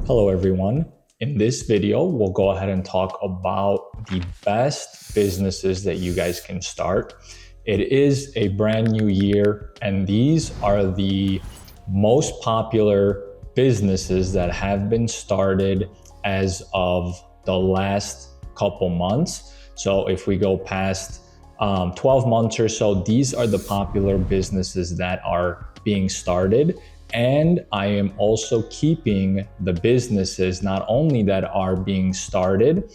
Hello everyone. In this video, we'll go ahead and talk about the best businesses that you guys can start. It is a brand new year, and these are the most popular businesses that have been started as of the last couple months. So if we go past 12 months or so, these are the popular businesses that are being started. And I am also keeping the businesses not only that are being started,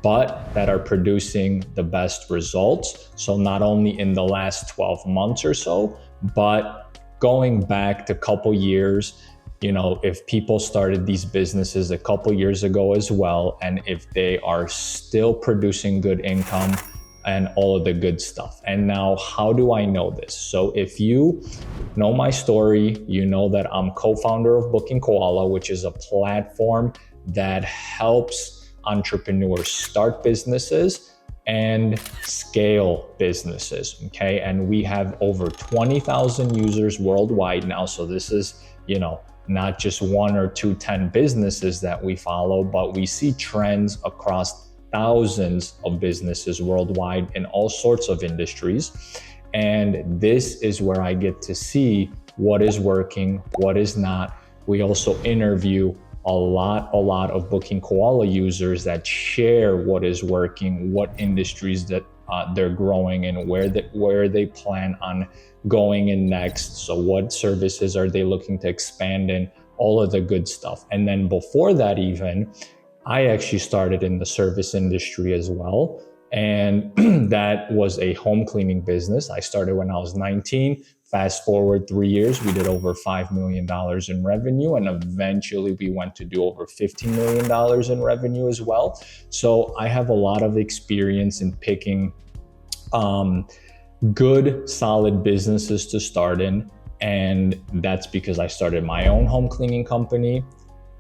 but that are producing the best results. So not only in the last 12 months or so, but going back to a couple years, if people started these businesses a couple years ago as well, and if they are still producing good income and all of the good stuff. And now, how do I know this? So if you know my story, you know that I'm co-founder of Booking Koala, which is a platform that helps entrepreneurs start businesses and scale businesses, okay? And we have over 20,000 users worldwide now. So this is, not just 1 or 2, 10 businesses that we follow, but we see trends across thousands of businesses worldwide in all sorts of industries. And this is where I get to see what is working, what is not. We also interview a lot of Booking Koala users that share what is working, what industries that they're growing in, where they plan on going in next. So what services are they looking to expand in, all of the good stuff. And then before that even, I actually started in the service industry as well. And that was a home cleaning business. I started when I was 19. Fast forward 3 years, we did over $5 million in revenue. And eventually we went to do over $15 million in revenue as well. So I have a lot of experience in picking good, solid businesses to start in. And that's because I started my own home cleaning company,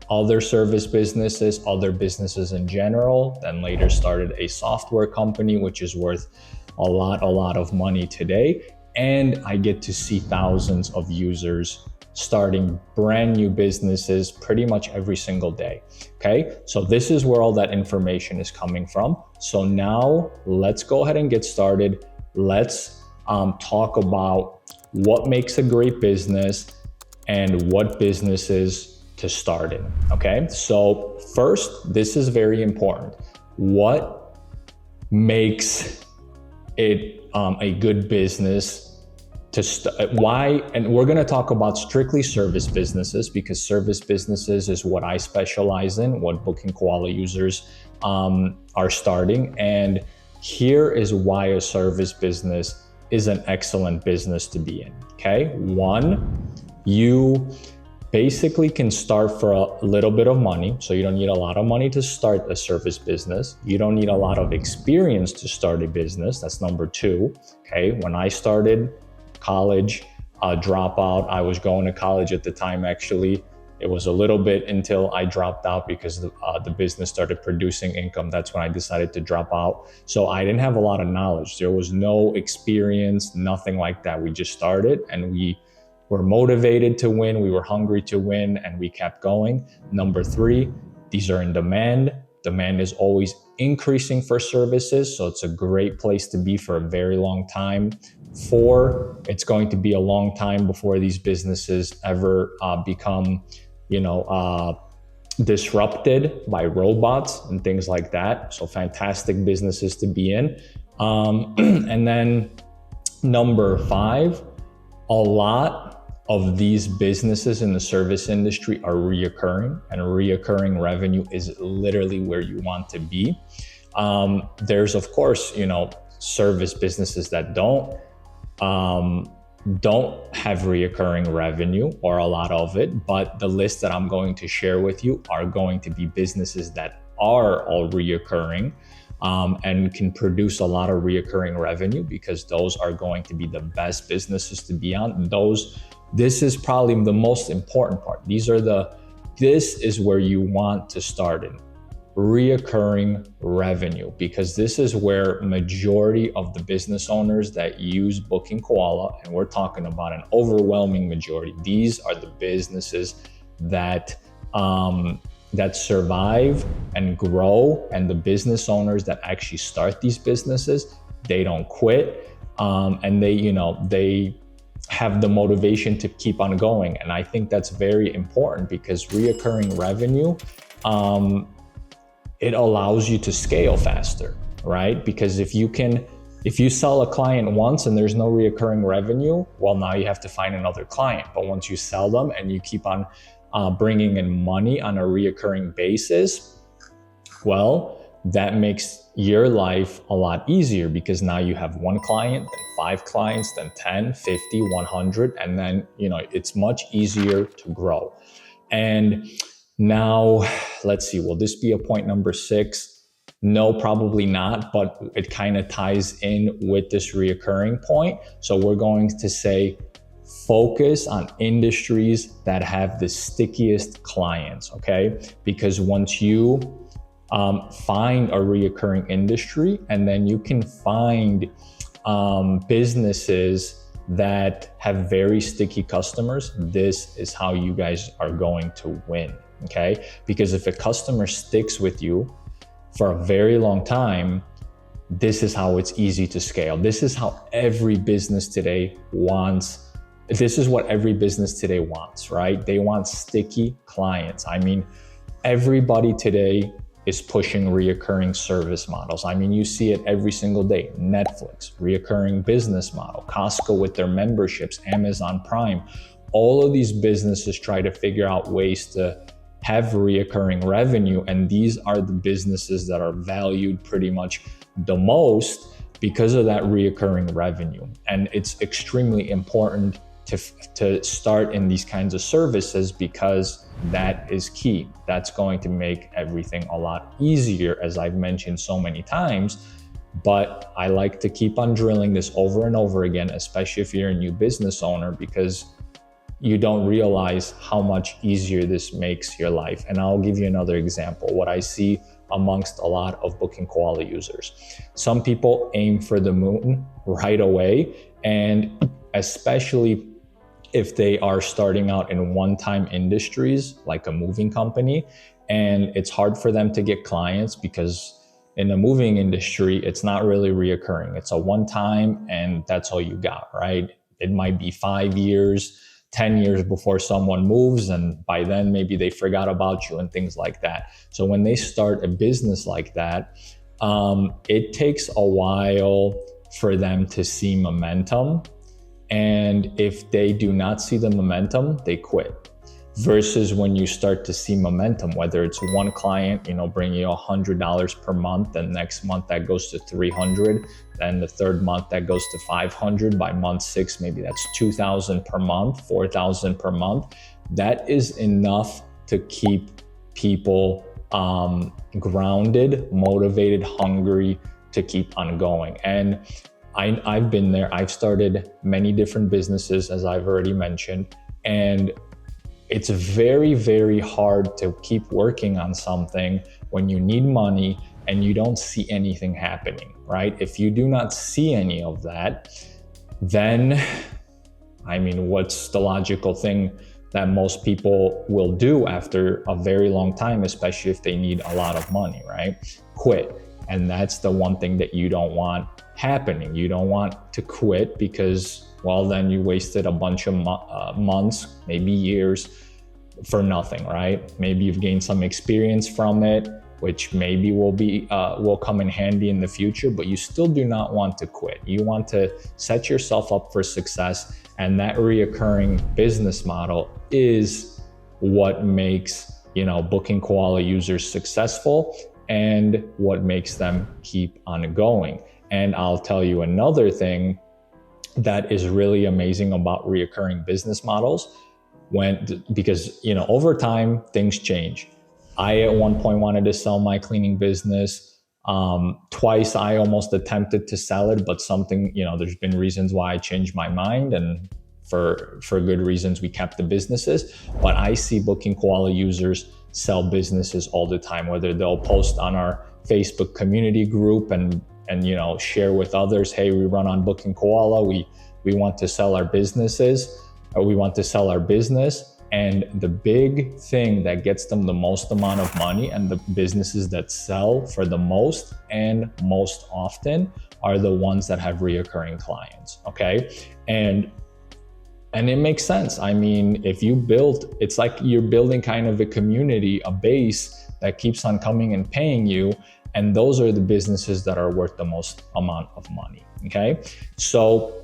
other service businesses, other businesses in general, then later started a software company, which is worth a lot of money today. And I get to see thousands of users starting brand new businesses pretty much every single day. Okay, so this is where all that information is coming from. So now let's go ahead and get started. Let's talk about what makes a great business and what businesses to start in. Okay, so first, this is very important. What makes it a good business to why? And we're going to talk about strictly service businesses, because service businesses is what I specialize in, what Booking Koala users are starting. And here is why a service business is an excellent business to be in. Okay, one, you basically can start for a little bit of money. So you don't need a lot of money to start a service business. You don't need a lot of experience to start a business. That's number 2. Okay, when I started college, dropout, I was going to college at the time actually. It was a little bit until I dropped out because the business started producing income. That's when I decided to drop out. So I didn't have a lot of knowledge. There was no experience, nothing like that. We just started and we were motivated to win. We were hungry to win and we kept going. Number 3, these are in demand. Demand is always increasing for services. So it's a great place to be for a very long time. 4, it's going to be a long time before these businesses ever become, disrupted by robots and things like that. So fantastic businesses to be in. And then number 5, a lot of these businesses in the service industry are reoccurring, and reoccurring revenue is literally where you want to be. There's of course, service businesses that don't have reoccurring revenue or a lot of it, but the list that I'm going to share with you are going to be businesses that are all reoccurring and can produce a lot of reoccurring revenue, because those are going to be the best businesses to be on. This is probably the most important part. This is where you want to start in. Reoccurring revenue, because this is where majority of the business owners that use Booking Koala, and we're talking about an overwhelming majority, these are the businesses that that survive and grow, and the business owners that actually start these businesses, they don't quit, and they have the motivation to keep on going. And I think that's very important, because reoccurring revenue, it allows you to scale faster, right? Because if you sell a client once and there's no reoccurring revenue, well, now you have to find another client. But once you sell them and you keep on bringing in money on a reoccurring basis, well, that makes your life a lot easier, because now you have one client, then 5 clients, then 10, 50, 100, and then, it's much easier to grow. And now, let's see, will this be a point number 6? No, probably not, but it kind of ties in with this reoccurring point. So we're going to say, focus on industries that have the stickiest clients, okay? Because once you find a reoccurring industry, and then you can find businesses that have very sticky customers, this is how you guys are going to win, okay? Because if a customer sticks with you for a very long time, this is how it's easy to scale. This is how every business today wants. This is what every business today wants, right? They want sticky clients. I mean, everybody today is pushing reoccurring service models. I mean, you see it every single day. Netflix, reoccurring business model, Costco with their memberships, Amazon Prime. All of these businesses try to figure out ways to have reoccurring revenue, and these are the businesses that are valued pretty much the most because of that reoccurring revenue. And it's extremely important to start in these kinds of services, because that is key. That's going to make everything a lot easier, as I've mentioned so many times. But I like to keep on drilling this over and over again, especially if you're a new business owner, because you don't realize how much easier this makes your life. And I'll give you another example. What I see amongst a lot of Booking Koala users. Some people aim for the moon right away, and especially if they are starting out in one-time industries like a moving company, and it's hard for them to get clients, because in the moving industry, it's not really reoccurring. It's a one-time and that's all you got, right? It might be 5 years, 10 years before someone moves, and by then maybe they forgot about you and things like that. So when they start a business like that, it takes a while for them to see momentum. And if they do not see the momentum, they quit. Versus when you start to see momentum, whether it's one client, bringing you $100 per month, and next month that goes to 300, then the third month that goes to 500, by month 6, maybe that's 2,000 per month, 4,000 per month. That is enough to keep people grounded, motivated, hungry to keep on going. And I've been there. I've started many different businesses, as I've already mentioned, and it's very, very hard to keep working on something when you need money and you don't see anything happening, right? If you do not see any of that, then, what's the logical thing that most people will do after a very long time, especially if they need a lot of money, right? Quit. And that's the one thing that you don't want happening. You don't want to quit, because, well, then you wasted a bunch of months, maybe years, for nothing, right? Maybe you've gained some experience from it, which maybe will come in handy in the future, but you still do not want to quit. You want to set yourself up for success, and that reoccurring business model is what makes, Booking Koala users successful, and what makes them keep on going. And I'll tell you another thing that is really amazing about reoccurring business models, because over time things change. I at one point wanted to sell my cleaning business. Twice I almost attempted to sell it, but something, there's been reasons why I changed my mind, and for good reasons we kept the businesses. But I see Booking Koala users sell businesses all the time, whether they'll post on our Facebook community group and share with others, hey, we run on Booking Koala, we want to sell our businesses, or we want to sell our business. And the big thing that gets them the most amount of money, and the businesses that sell for the most and most often, are the ones that have reoccurring clients, okay? And it makes sense. I mean, if you build, it's like you're building kind of a community, a base that keeps on coming and paying you. And those are the businesses that are worth the most amount of money, okay? So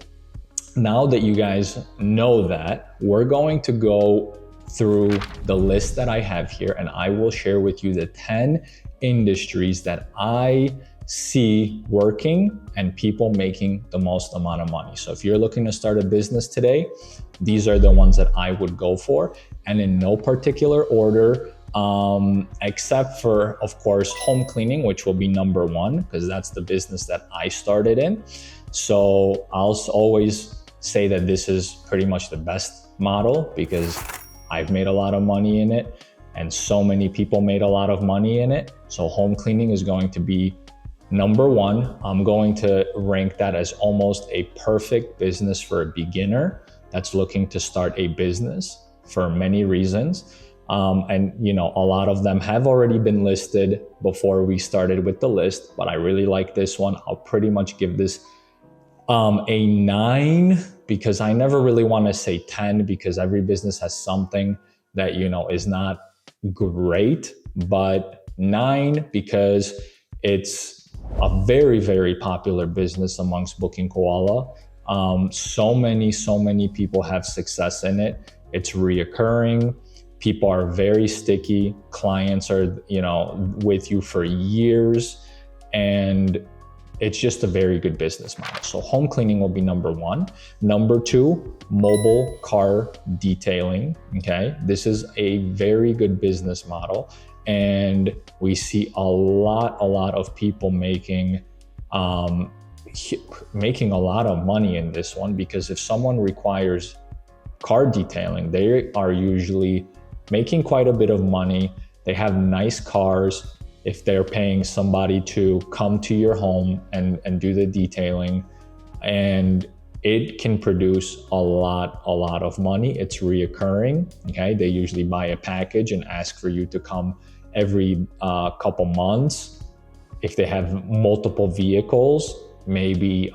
now that you guys know that, we're going to go through the list that I have here, and I will share with you the 10 industries that I see working and people making the most amount of money. So if you're looking to start a business today, these are the ones that I would go for, and in no particular order, except for, of course, home cleaning, which will be number one, because that's the business that I started in. So I'll always say that this is pretty much the best model because I've made a lot of money in it and so many people made a lot of money in it. So home cleaning is going to be number one. I'm going to rank that as almost a perfect business for a beginner that's looking to start a business for many reasons. And you know, a lot of them have already been listed before we started with the list, but I really like this one. I'll pretty much give this a 9, because I never really want to say 10 because every business has something that, you know, is not great, but 9 because it's a very, very popular business amongst Booking Koala. So many people have success in it. It's reoccurring. People are very sticky. Clients are, you know, with you for years, and it's just a very good business model. So home cleaning will be number one. Number two, mobile car detailing. Okay, this is a very good business model, and we see a lot of people making a lot of money in this one, because if someone requires car detailing, they are usually making quite a bit of money. They have nice cars. If they're paying somebody to come to your home and do the detailing, and it can produce a lot of money. It's reoccurring, okay? They usually buy a package and ask for you to come every couple months. If they have multiple vehicles, maybe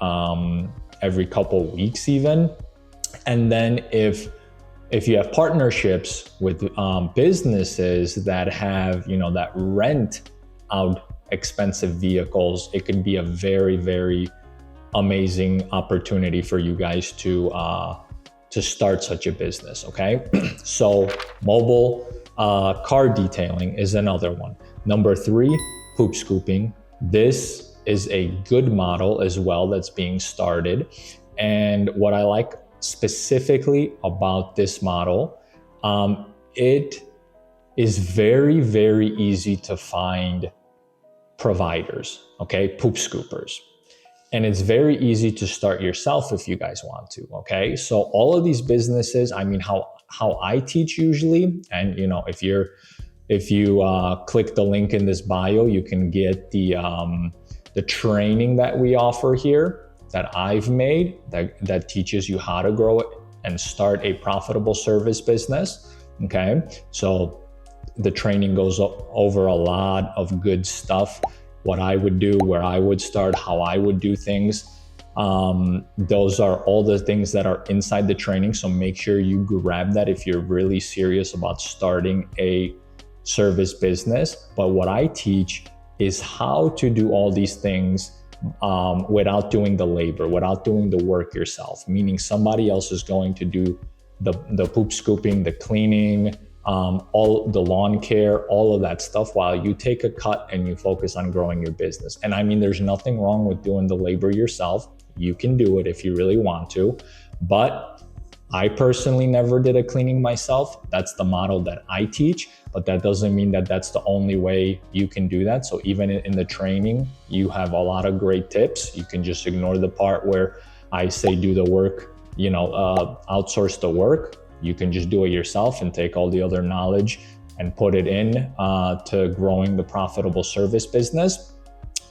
every couple weeks even. And then if you have partnerships with businesses that have, you know, that rent out expensive vehicles, it could be a very amazing opportunity for you guys to start such a business, okay? So mobile car detailing is another one. Number 3, poop scooping. This is a good model as well that's being started. And what I like specifically about this model, it is very easy to find providers, okay, poop scoopers. And it's very easy to start yourself if you guys want to, okay? So all of these businesses, I mean, how I teach usually, and you know, if you click the link in this bio, you can get the training that we offer here that I've made that teaches you how to grow it and start a profitable service business, okay? So the training goes over a lot of good stuff, what I would do, where I would start, how I would do things. Those are all the things that are inside the training. So make sure you grab that if you're really serious about starting a service business. But what I teach is how to do all these things without doing the labor, without doing the work yourself, meaning somebody else is going to do the poop scooping, the cleaning, all the lawn care, all of that stuff, while you take a cut and you focus on growing your business. And I mean, there's nothing wrong with doing the labor yourself. You can do it if you really want to, but I personally never did a cleaning myself. That's the model that I teach, but that doesn't mean that that's the only way you can do that. So even in the training, you have a lot of great tips. You can just ignore the part where I say do the work, you know, outsource the work. You can just do it yourself and take all the other knowledge and put it in to growing the profitable service business.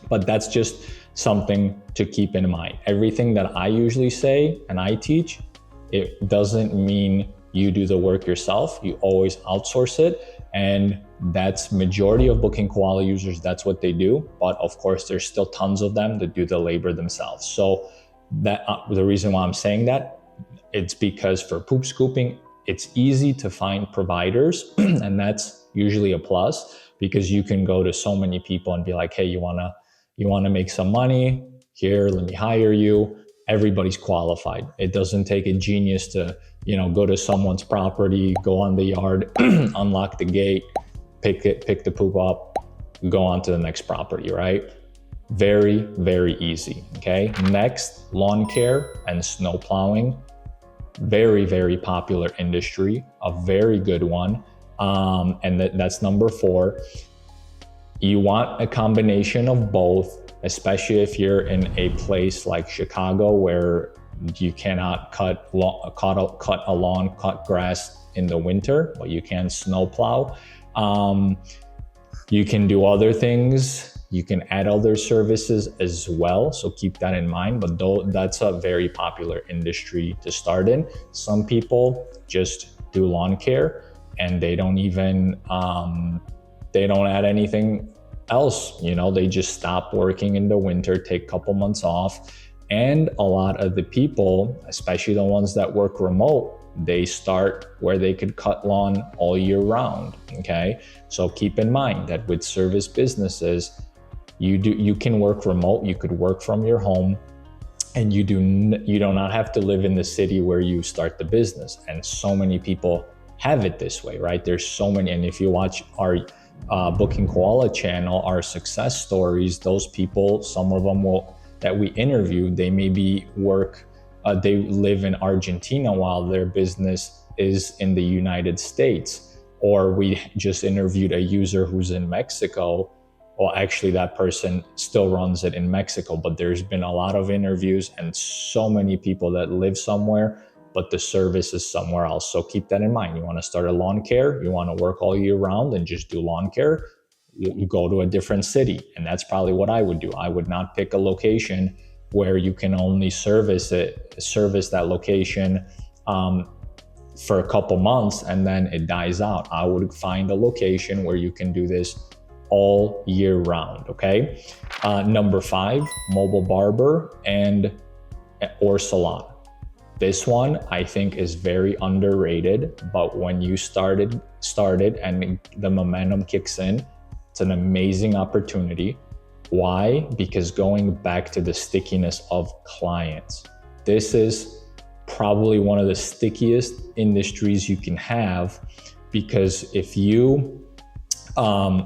But that's just something to keep in mind. Everything that I usually say and I teach, it doesn't mean you do the work yourself. You always outsource it. And that's majority of booking koala users, that's what they do. But of course, there's still tons of them that do the labor themselves. So that the reason why I'm saying that, it's because for poop scooping, it's easy to find providers, and that's usually a plus because you can go to so many people and be like, hey, you wanna make some money? Here, let me hire you. Everybody's qualified. It doesn't take a genius to, go to someone's property, go on the yard, unlock the gate, pick the poop up, go on to the next property, right? Very, very easy. Okay. Next, lawn care and snow plowing. Very, very popular industry, a very good one. And that's number 4. You want a combination of both, especially if you're in a place like Chicago where you cannot cut a lawn, cut grass in the winter, but you can snow plow. You can do other things. You can add other services as well. So keep that in mind. But that's a very popular industry to start in. Some people just do lawn care and they don't even, they don't add anything else. They just stop working in the winter, take a couple months off. And a lot of the people, especially the ones that work remote, they start where they could cut lawn all year round. Okay. So keep in mind that with service businesses, you can work remote, you could work from your home, and you do not have to live in the city where you start the business. And so many people have it this way, right? There's so many. And if you watch our Booking Koala channel, our success stories, those people, some of them that we interviewed, they maybe they live in Argentina while their business is in the United States. Or we just interviewed a user who's in Mexico. Well, actually, that person still runs it in Mexico, but there's been a lot of interviews and so many people that live somewhere, but the service is somewhere else. So keep that in mind. You want to start a lawn care, you want to work all year round and just do lawn care, you go to a different city. And that's probably what I would do. I would not pick a location where you can only service that location for a couple months and then it dies out. I would find a location where you can do this all year round. Okay. Number 5, mobile barber or salon. This one I think is very underrated, but when you started and the momentum kicks in, it's an amazing opportunity. Why? Because going back to the stickiness of clients, this is probably one of the stickiest industries you can have, because if you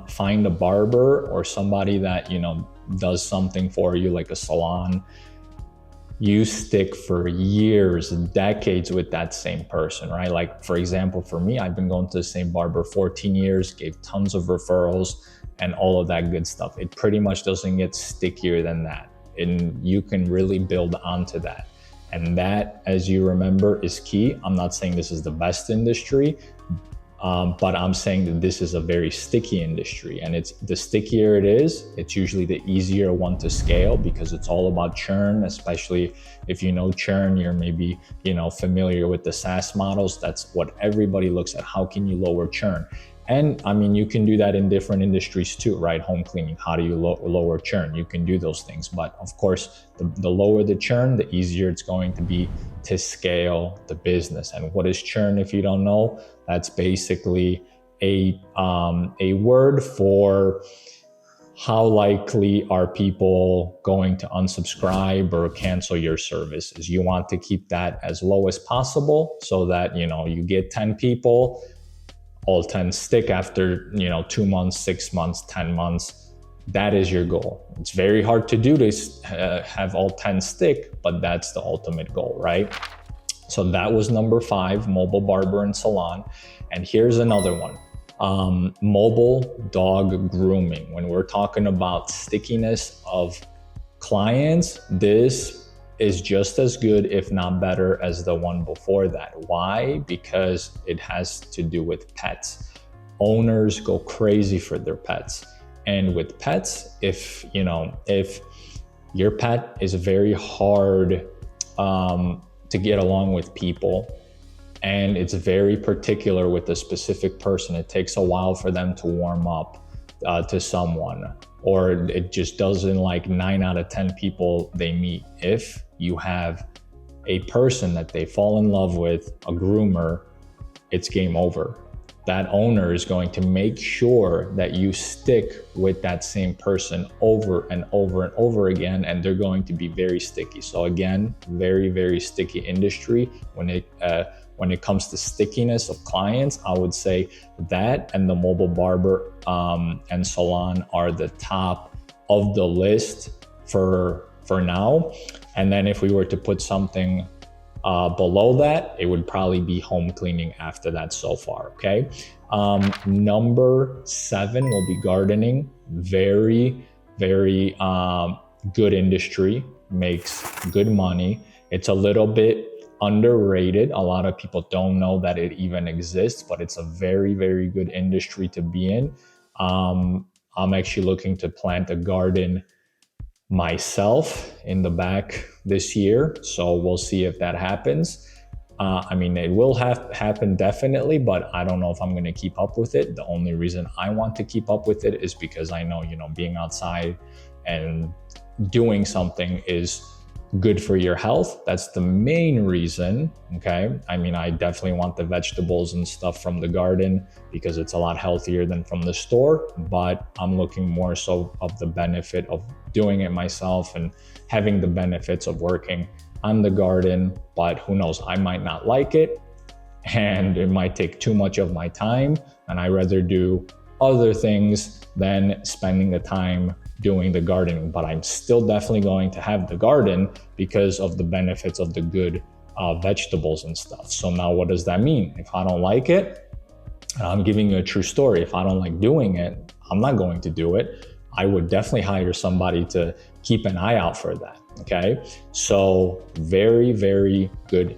find a barber or somebody that does something for you like a salon, you stick for years, decades with that same person, right? Like for example, for me, I've been going to the same barber 14 years, gave tons of referrals and all of that good stuff. It pretty much doesn't get stickier than that. And you can really build onto that. And that, as you remember, is key. I'm not saying this is the best industry, but I'm saying that this is a very sticky industry, and the stickier it is, it's usually the easier one to scale, because it's all about churn. Especially if you know churn, you're maybe familiar with the SaaS models. That's what everybody looks at. How can you lower churn? And I mean, you can do that in different industries too, right? Home cleaning, how do you lower churn? You can do those things. But of course, the lower the churn, the easier it's going to be to scale the business. And what is churn, if you don't know? That's basically a word for how likely are people going to unsubscribe or cancel your services. You want to keep that as low as possible so that, you get 10 people, all 10 stick after 2 months, 6 months, 10 months. That is your goal. It's very hard to do this, have all 10 stick, but that's the ultimate goal, right? So that was number 5, mobile barber and salon. And here's another one, mobile dog grooming. When we're talking about stickiness of clients, this is just as good, if not better, as the one before that. Why? Because it has to do with pets. Owners go crazy for their pets. And with pets, if your pet is very hard to get along with people, and it's very particular with a specific person. It takes a while for them to warm up to someone, or it just doesn't, like 9 out of 10 people they meet. If you have a person that they fall in love with, a groomer, it's game over. That owner is going to make sure that you stick with that same person over and over and over again, and they're going to be very sticky. So again, very, very sticky industry. When it comes to stickiness of clients, I would say that and the mobile barber and salon are the top of the list for now. And then if we were to put something below that, it would probably be home cleaning after that so far, okay? Number 7 will be gardening. Very, very good industry, makes good money. It's a little bit underrated. A lot of people don't know that it even exists, but it's a very, very good industry to be in. I'm actually looking to plant a garden myself in the back this year, so we'll see if that happens. I mean, it will happen definitely, but I don't know if I'm going to keep up with it. The only reason I want to keep up with it is because I know, being outside and doing something is good for your health. That's the main reason, okay? I mean, I definitely want the vegetables and stuff from the garden because it's a lot healthier than from the store, but I'm looking more so of the benefit of doing it myself and having the benefits of working on the garden. But who knows, I might not like it and it might take too much of my time, and I rather do other things than spending the time doing the gardening. But I'm still definitely going to have the garden because of the benefits of the good vegetables and stuff. So now what does that mean? If I don't like it, I'm giving you a true story. If I don't like doing it, I'm not going to do it. I would definitely hire somebody to keep an eye out for that, okay? So very, very good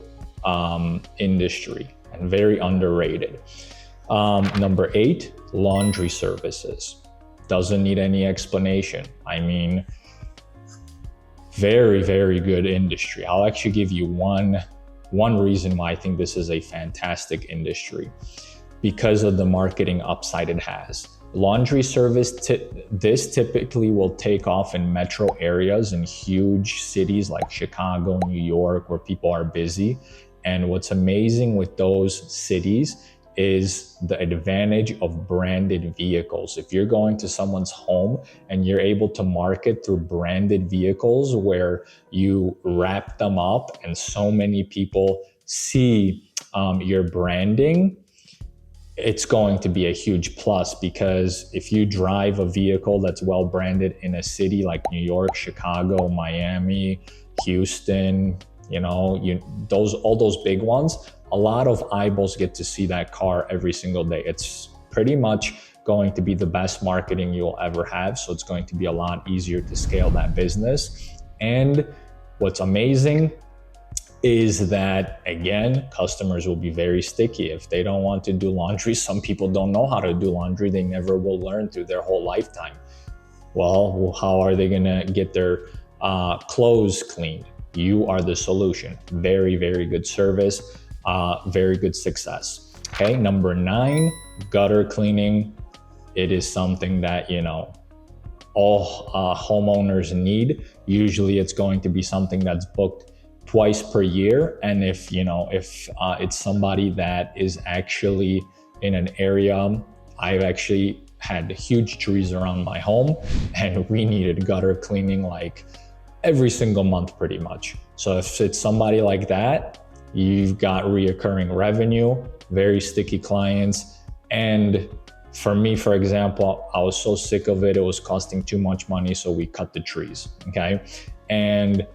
industry and very underrated. Number 8, laundry services. Doesn't need any explanation. I mean, very, very good industry. I'll actually give you one reason why I think this is a fantastic industry, because of the marketing upside it has. Laundry service, this typically will take off in metro areas in huge cities like Chicago, New York, where people are busy. And what's amazing with those cities is the advantage of branded vehicles. If you're going to someone's home and you're able to market through branded vehicles where you wrap them up and so many people see your branding, it's going to be a huge plus, because if you drive a vehicle that's well branded in a city like New York, Chicago, Miami, Houston, all those big ones, a lot of eyeballs get to see that car every single day. It's pretty much going to be the best marketing you'll ever have. So it's going to be a lot easier to scale that business. And what's amazing is that, again, customers will be very sticky. If they don't want to do laundry, some people don't know how to do laundry. They never will learn through their whole lifetime. Well, how are they gonna get their clothes cleaned? You are the solution. Very, very good service, very good success. Okay, number 9, gutter cleaning. It is something that, all homeowners need. Usually it's going to be something that's booked twice per year. And if it's somebody that is actually in an area, I've actually had huge trees around my home and we needed gutter cleaning like every single month pretty much. So if it's somebody like that, you've got reoccurring revenue, very sticky clients. And for me, for example, I was so sick of it. It was costing too much money. So we cut the trees, okay? And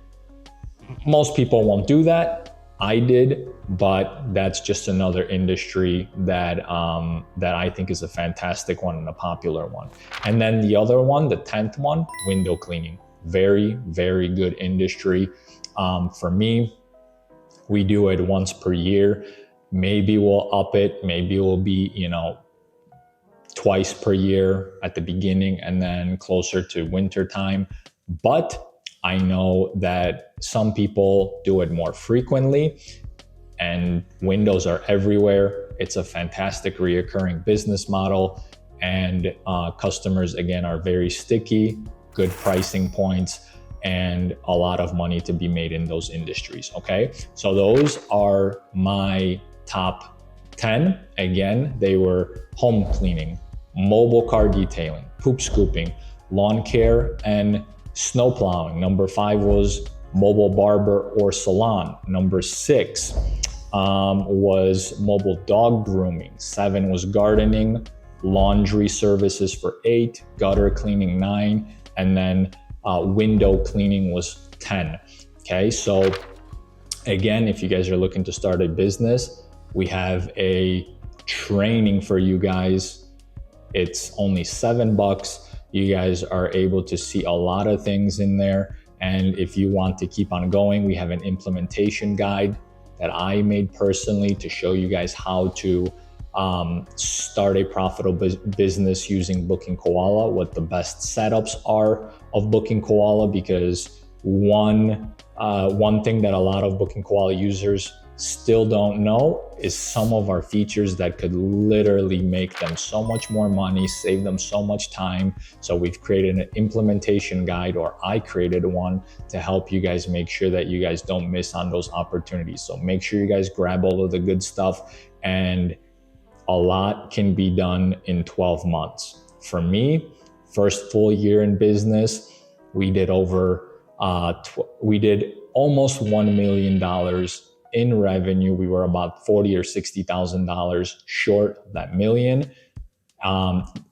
most people won't do that. I did, but that's just another industry that I think is a fantastic one and a popular one. And then the other one, the 10th one, window cleaning. Very, very good industry. For me, we do it once per year. Maybe we'll up it. Maybe it will be, twice per year at the beginning and then closer to winter time. But I know that some people do it more frequently. and windows are everywhere. It's a fantastic reoccurring business model, and customers, again, are very sticky, good pricing points, and a lot of money to be made in those industries, okay? So those are my top 10. Again, they were home cleaning, mobile car detailing, poop scooping, lawn care, and snow plowing. Number 5 was mobile barber or salon. Number 6 was mobile dog grooming. 7 was gardening, laundry services for 8, gutter cleaning 9, and then window cleaning was 10. Okay, so again, if you guys are looking to start a business, we have a training for you guys. It's only $7. You guys are able to see a lot of things in there. And if you want to keep on going, we have an implementation guide that I made personally to show you guys how to start a profitable business using Booking Koala, what the best setups are of Booking Koala, because one thing that a lot of Booking Koala users still don't know is some of our features that could literally make them so much more money, save them so much time. So we've created an implementation guide, or I created one, to help you guys make sure that you guys don't miss on those opportunities. So make sure you guys grab all of the good stuff, and a lot can be done in 12 months. For me, first full year in business, we did almost $1 million in revenue. We were about $40,000 or $60,000 short of that million.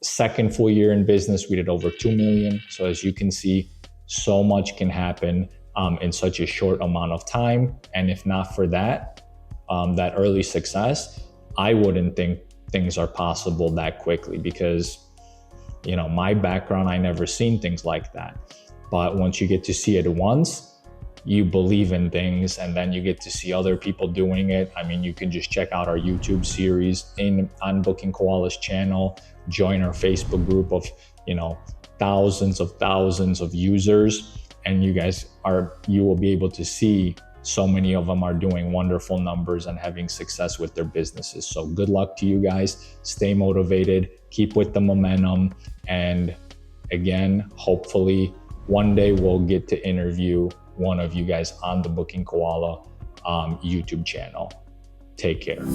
Second full year in business, we did over 2 million. So as you can see, so much can happen in such a short amount of time. And if not for that early success, I wouldn't think things are possible that quickly, because, you know, my background, I never seen things like that. But once you get to see it once, you believe in things, and then you get to see other people doing it. I mean, you can just check out our YouTube series on Booking Koala's channel, join our Facebook group of, you know, thousands of users, and you will be able to see so many of them are doing wonderful numbers and having success with their businesses. So good luck to you guys. Stay motivated, keep with the momentum, and again, hopefully one day we'll get to interview one of you guys on the Booking Koala YouTube channel. Take care.